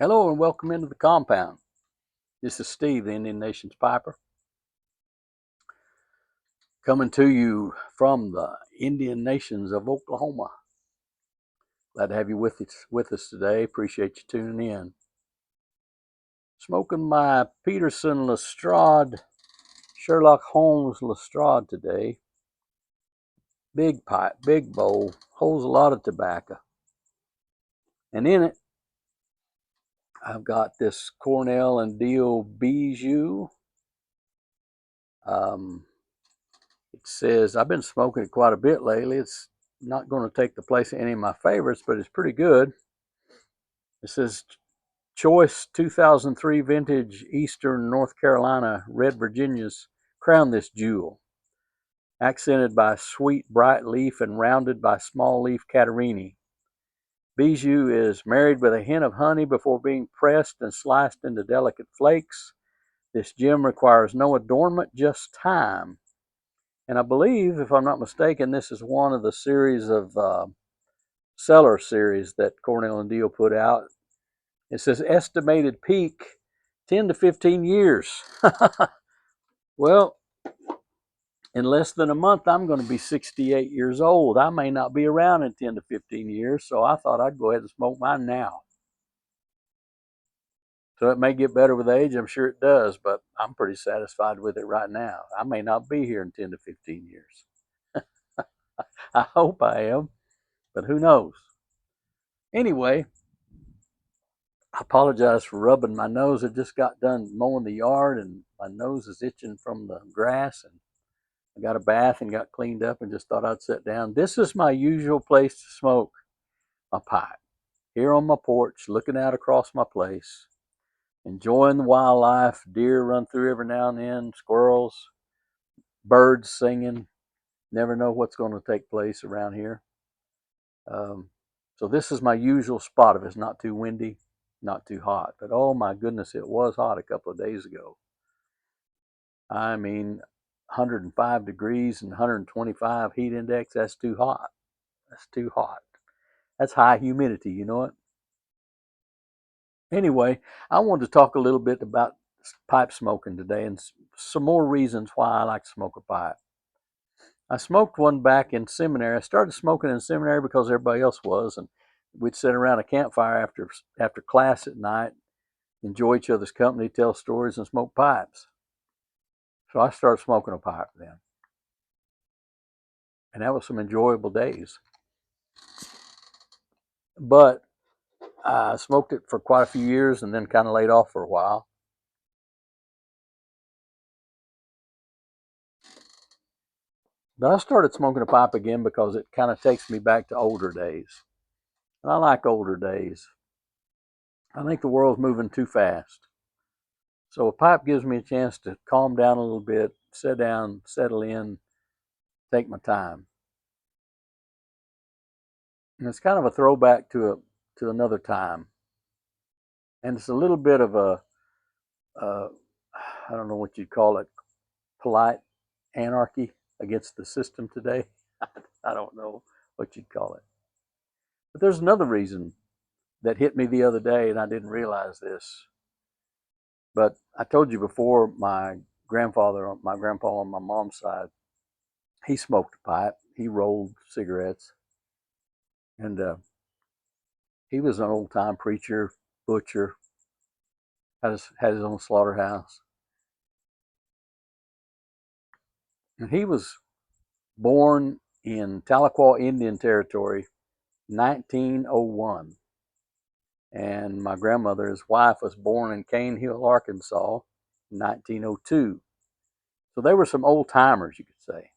Hello and welcome into the compound. This is Steve, the Indian Nations Piper, coming to you from the Indian Nations of Oklahoma. Glad to have you with us today. Appreciate you tuning in. Smoking my Peterson Lestrade, Sherlock Holmes Lestrade today. Big pipe, big bowl, holds a lot of tobacco. And in it, I've got this Cornell and Deal Bijou. It says, I've been smoking it quite a bit lately. It's not going to take the place of any of my favorites, but it's pretty good. It says, Choice 2003 vintage Eastern North Carolina Red Virginias crown this jewel. Accented by sweet bright leaf and rounded by small leaf Catarini. Bijou is married with a hint of honey before being pressed and sliced into delicate flakes. This gem requires no adornment, just time. And I believe, if I'm not mistaken, this is one of the series of Cellar series that Cornell and Deal put out. It says estimated peak 10 to 15 years. Well, in less than a month, I'm going to be 68 years old. I may not be around in 10 to 15 years, so I thought I'd go ahead and smoke mine now. So it may get better with age, I'm sure it does, but I'm pretty satisfied with it right now. I may not be here in 10 to 15 years. I hope I am, but who knows? Anyway, I apologize for rubbing my nose. I just got done mowing the yard and my nose is itching from the grass, and I got a bath and got cleaned up and just thought I'd sit down. This is my usual place to smoke my pipe. Here on my porch, looking out across my place, enjoying the wildlife. Deer run through every now and then, squirrels, birds singing. Never know what's going to take place around here. Um, so this is my usual spot if it's not too windy, not too hot. But oh my goodness, it was hot a couple of days ago. I mean, 105 degrees and 125 heat index, that's too hot. That's too hot. That's high humidity, you know it? Anyway, I wanted to talk a little bit about pipe smoking today and some more reasons why I like to smoke a pipe. I smoked one back in seminary. I started smoking in seminary because everybody else was, and we'd sit around a campfire after class at night, enjoy each other's company, tell stories, and smoke pipes. So I started smoking a pipe then, and that was some enjoyable days. But I smoked it for quite a few years and then kind of laid off for a while. But I started smoking a pipe again because it kind of takes me back to older days. And I like older days. I think the world's moving too fast. So a pipe gives me a chance to calm down a little bit, sit down, settle in, take my time. And it's kind of a throwback to another time. And it's a little bit of uh, I don't know what you'd call it, polite anarchy against the system today. I don't know what you'd call it. But there's another reason that hit me the other day, and I didn't realize this. But I told you before, my grandfather, my grandpa on my mom's side, he smoked a pipe. He rolled cigarettes, and he was an old time preacher, butcher, had his own slaughterhouse, and he was born in Tahlequah Indian Territory, 1901. And my grandmother, his wife, was born in Cane Hill, Arkansas, 1902. So they were some old timers, you could say.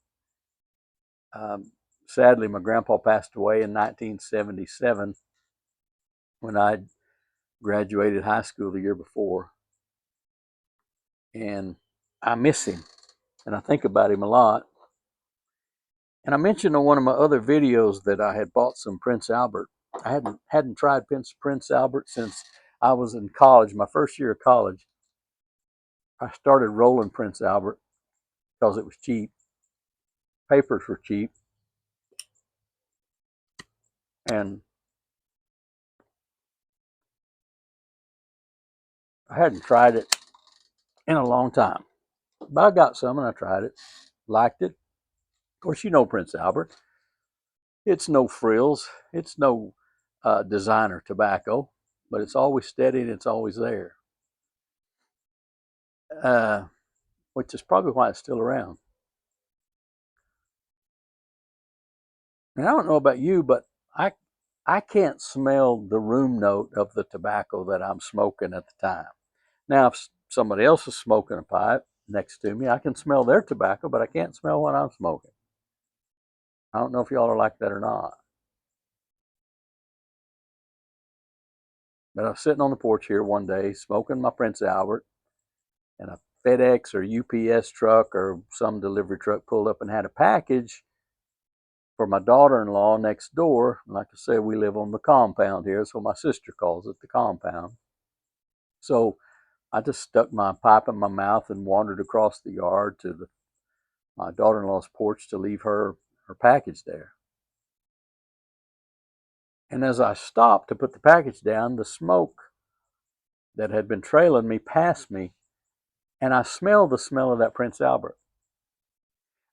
Sadly, my grandpa passed away in 1977 when I graduated high school the year before. And I miss him and I think about him a lot. And I mentioned on one of my other videos that I had bought some Prince Albert. I hadn't tried Prince Albert since I was in college, my first year of college. I started rolling Prince Albert because it was cheap. Papers were cheap. And I hadn't tried it in a long time, but I got some and I tried it, liked it. Of course, you know Prince Albert. It's no frills, it's no designer tobacco, but it's always steady and it's always there, uh, which is probably why it's still around. And I don't know about you, but I I can't smell the room note of the tobacco that I'm smoking at the time. Now, if somebody else is smoking a pipe next to me, I can smell their tobacco, but I can't smell what I'm smoking. I don't know if y'all are like that or not. But I was sitting on the porch here one day smoking my Prince Albert, and a FedEx or UPS truck or some delivery truck pulled up and had a package for my daughter-in-law next door. Like I said, we live on the compound here, so my sister calls it the compound. So I just stuck my pipe in my mouth and wandered across the yard to my daughter-in-law's porch to leave her package there. And as I stopped to put the package down, the smoke that had been trailing me passed me, and I smelled the smell of that Prince Albert.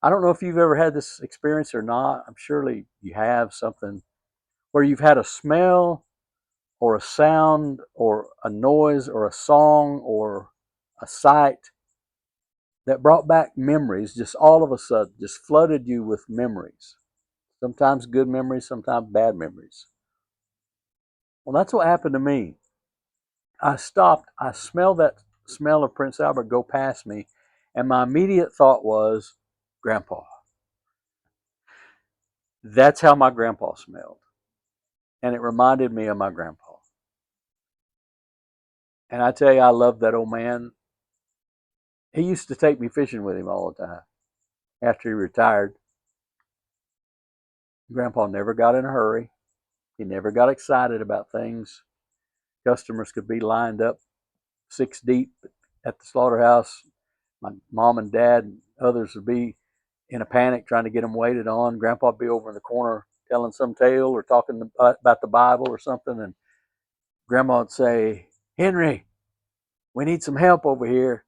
I don't know if you've ever had this experience or not. I'm surely you have something where you've had a smell or a sound or a noise or a song or a sight that brought back memories just all of a sudden, just flooded you with memories. Sometimes good memories, sometimes bad memories. Well, that's what happened to me. I stopped, I smelled that smell of Prince Albert go past me, and my immediate thought was, Grandpa. That's how my grandpa smelled. And it reminded me of my grandpa. And I tell you, I love that old man. He used to take me fishing with him all the time. After he retired, Grandpa never got in a hurry. He never got excited about things. Customers could be lined up 6 deep at the slaughterhouse. My mom and dad and others would be in a panic trying to get them waited on. Grandpa would be over in the corner telling some tale or talking about the Bible or something. And Grandma would say, Henry, we need some help over here.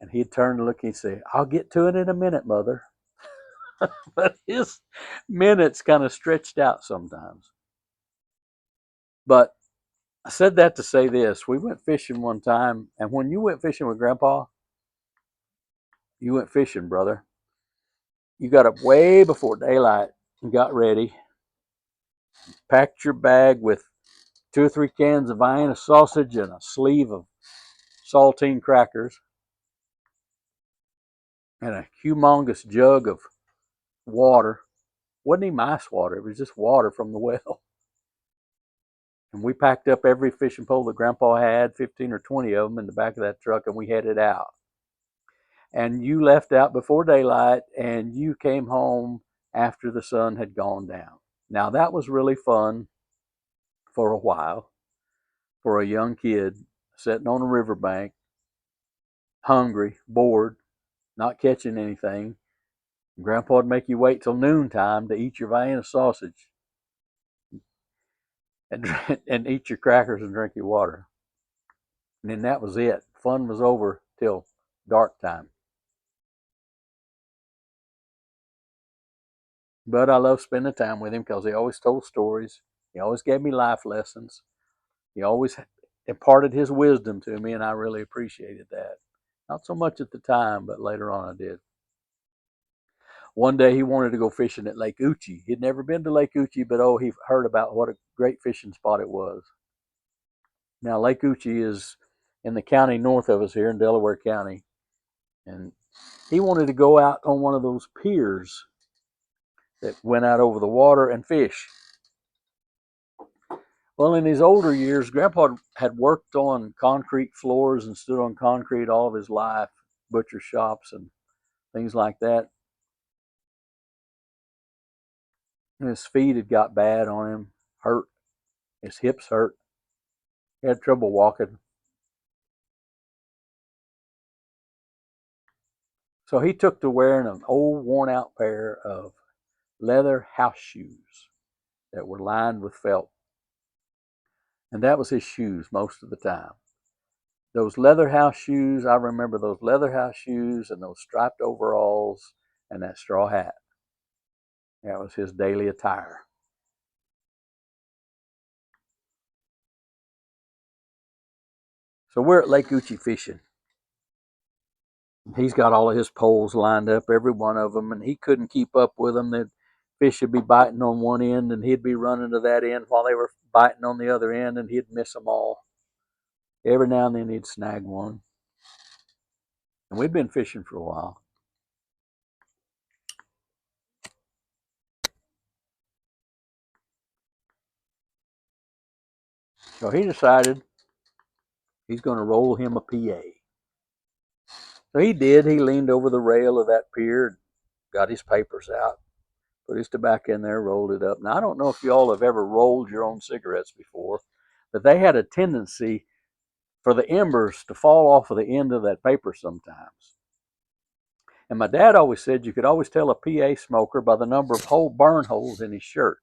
And he'd turn to look and he'd say, I'll get to it in a minute, Mother. But his minutes kind of stretched out sometimes. But I said that to say this. We went fishing one time, and when you went fishing with Grandpa, you went fishing, brother. You got up way before daylight and got ready, packed your bag with 2 or 3 cans of Vienna sausage and a sleeve of saltine crackers and a humongous jug of water. Wasn't even ice water, it was just water from the well. And we packed up every fishing pole that Grandpa had, 15 or 20 of them in the back of that truck, and we headed out. And you left out before daylight and you came home after the sun had gone down. Now, that was really fun for a while for a young kid sitting on a riverbank, hungry, bored, not catching anything. Grandpa would make you wait till noontime to eat your Vienna sausage and, and eat your crackers and drink your water. And then that was it. Fun was over till dark time. But I love spending time with him because he always told stories. He always gave me life lessons. He always imparted his wisdom to me, and I really appreciated that. Not so much at the time, but later on I did. One day he wanted to go fishing at Lake Uchi. He'd never been to Lake Uchi, but oh, he heard about what a great fishing spot it was. Now, Lake Uchi is in the county north of us here in Delaware County, and he wanted to go out on one of those piers that went out over the water and fish. Well, in his older years, Grandpa had worked on concrete floors and stood on concrete all of his life, butcher shops and things like that. And his feet had got bad on him, hurt. His hips hurt. He had trouble walking. So he took to wearing an old worn out pair of leather house shoes that were lined with felt. And that was his shoes most of the time. those leather house shoes. I remember those leather house shoes and those striped overalls and that straw hat. That was his daily attire. So we're at Lake Ouachita fishing. He's got all of his poles lined up, every one of them, and he couldn't keep up with them. The fish would be biting on one end, and he'd be running to that end while they were biting on the other end, and he'd miss them all. Every now and then he'd snag one. And we'd been fishing for a while. So he decided he's going to roll him a PA. So he did. He leaned over the rail of that pier, got his papers out, put his tobacco in there, rolled it up. Now, I don't know if you all have ever rolled your own cigarettes before, but they had a tendency for the embers to fall off of the end of that paper sometimes. And my dad always said you could always tell a PA smoker by the number of burn holes in his shirt.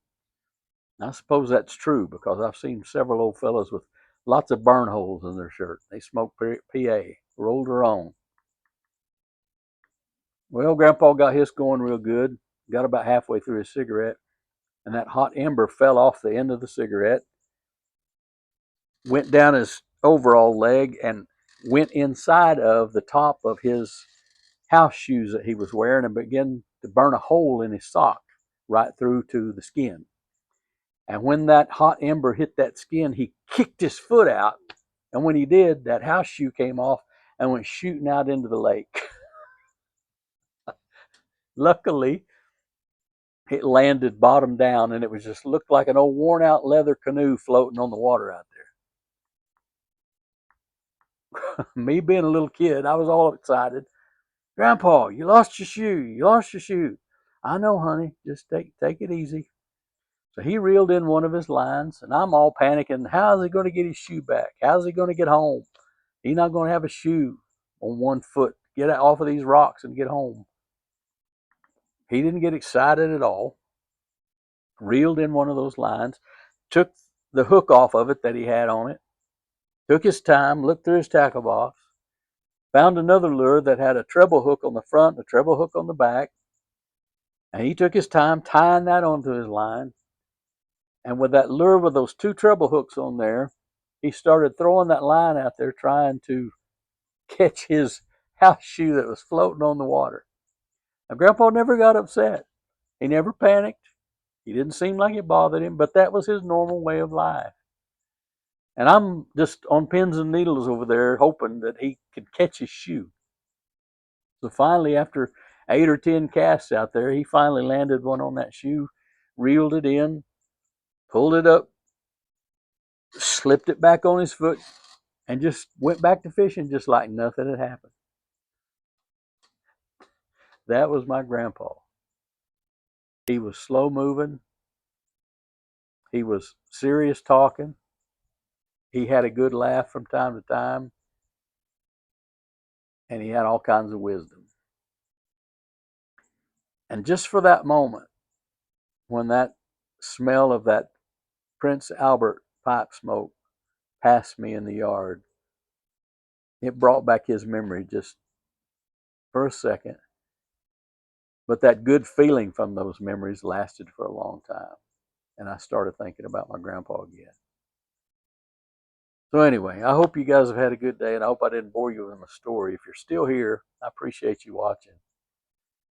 I suppose that's true because I've seen several old fellows with lots of burn holes in their shirt. They smoke PA, rolled their own. Well, Grandpa got his going real good, got about halfway through his cigarette, and that hot ember fell off the end of the cigarette, went down his overall leg, and went inside of the top of his house shoes that he was wearing and began to burn a hole in his sock right through to the skin. And when that hot ember hit that skin, he kicked his foot out. And when he did, that house shoe came off and went shooting out into the lake. Luckily, it landed bottom down, and it was just looked like an old worn out leather canoe floating on the water out there. Me being a little kid, I was all excited. Grandpa, you lost your shoe. You lost your shoe. I know, honey. Just take it easy. So he reeled in one of his lines, and I'm all panicking. How's he going to get his shoe back? How's he going to get home? He's not going to have a shoe on one foot. Get off of these rocks and get home. He didn't get excited at all. Reeled in one of those lines, took the hook off of it that he had on it, took his time, looked through his tackle box, found another lure that had a treble hook on the front and a treble hook on the back, and he took his time tying that onto his line. And with that lure with those two treble hooks on there, he started throwing that line out there trying to catch his house shoe that was floating on the water. Now, Grandpa never got upset. He never panicked. He didn't seem like it bothered him, but that was his normal way of life. And I'm just on pins and needles over there hoping that he could catch his shoe. So finally, after 8 or 10 casts out there, he finally landed one on that shoe, reeled it in, pulled it up, slipped it back on his foot, and just went back to fishing just like nothing had happened. That was my grandpa. He was slow moving. He was serious talking. He had a good laugh from time to time. And he had all kinds of wisdom. And just for that moment, when that smell of that Prince Albert pipe smoke passed me in the yard, it brought back his memory just for a second. But that good feeling from those memories lasted for a long time. And I started thinking about my grandpa again. So anyway, I hope you guys have had a good day, and I hope I didn't bore you with my story. If you're still here, I appreciate you watching.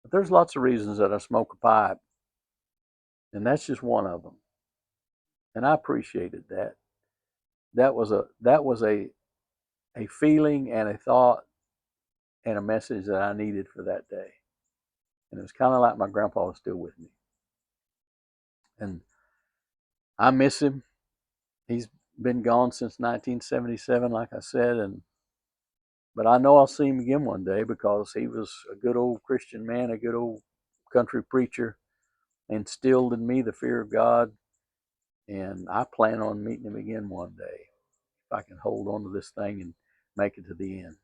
But there's lots of reasons that I smoke a pipe, and that's just one of them. And I appreciated that. That was a feeling and a thought and a message that I needed for that day. And it was kind of like my grandpa was still with me. And I miss him. He's been gone since 1977, like I said, but I know I'll see him again one day because he was a good old Christian man, a good old country preacher, instilled in me the fear of God, and I plan on meeting him again one day if I can hold on to this thing and make it to the end.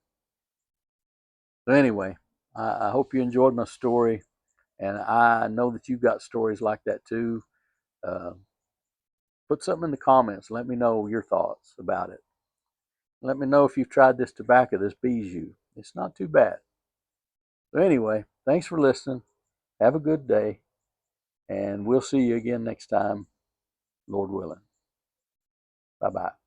So anyway, I hope you enjoyed my story, and I know that you've got stories like that too. Put something in the comments. Let me know your thoughts about it. Let me know if you've tried this tobacco, this Bijou. It's not too bad. So anyway, thanks for listening. Have a good day, and we'll see you again next time, Lord willing. Bye-bye.